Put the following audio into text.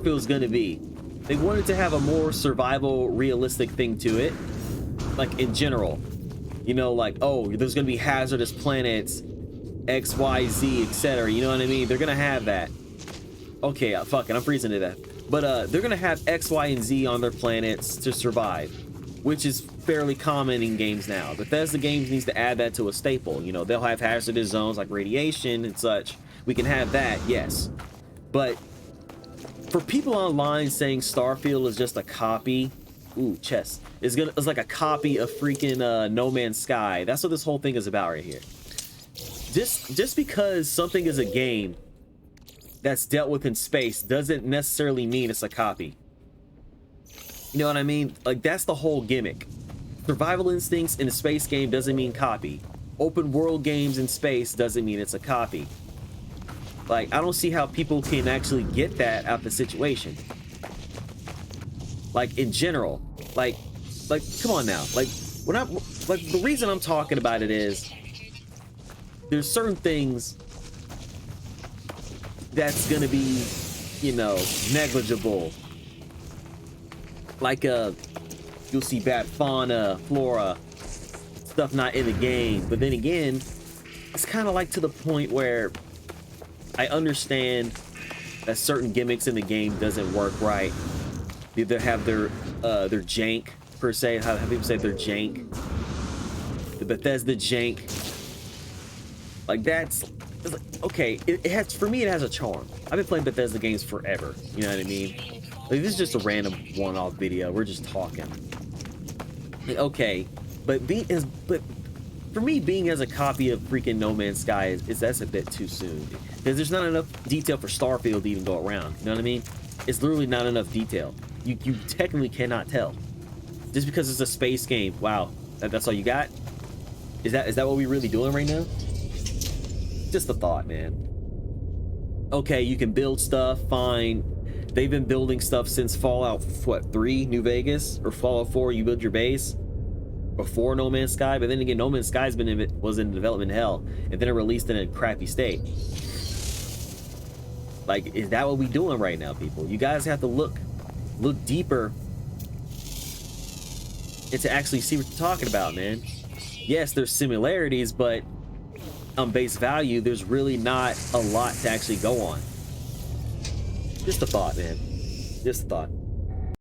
Starfield's gonna be. They wanted to have a more survival, realistic thing to it, like in general. You know, like, oh, there's gonna be hazardous planets, X, Y, Z, etc. You know what I mean? They're gonna have that. Okay, fuck it, I'm freezing to death. But they're gonna have X, Y, and Z on their planets to survive, which is fairly common in games now. Bethesda games needs to add that to a staple. You know, they'll have hazardous zones like radiation and such. We can have that, yes. But for people online saying Starfield is just a copy, ooh, chess, it's like a copy of freaking No Man's Sky. That's what this whole thing is about right here. Just because something is a game that's dealt with in space doesn't necessarily mean it's a copy. You know what I mean? Like, that's the whole gimmick. Survival instincts in a space game doesn't mean copy. Open world games in space doesn't mean it's a copy. Like, I don't see how people can actually get that out the situation. Like, in general, like, come on now. Like, when I, like, the reason I'm talking about it is there's certain things that's gonna be, you know, negligible. Like, you'll see bad fauna, flora, stuff not in the game. But then again, it's kind of like to the point where I understand that certain gimmicks in the game doesn't work right. They either have their jank, per se, how people say their jank. The Bethesda jank. Like, that's, it's like, okay, it has, for me, it has a charm. I've been playing Bethesda games forever, you know what I mean? Like, this is just a random one-off video. We're just talking. Like, okay, but for me, being as a copy of freaking No Man's Sky that's a bit too soon, because there's not enough detail for Starfield to even go around. You know what I mean? It's literally not enough detail. You technically cannot tell. Just because it's a space game. Wow, that's all you got? Is that what we're really doing right now? Just a thought, man. Okay, you can build stuff, fine. They've been building stuff since Fallout, what, 3, New Vegas? Or Fallout 4, you build your base before No Man's Sky. But then again, No Man's Sky's was in development hell, and then it released in a crappy state. Like, is that what we doing right now, people? You guys have to look deeper and to actually see what you're talking about, man. Yes, there's similarities, but on base value, there's really not a lot to actually go on. Just a thought, man. Just a thought.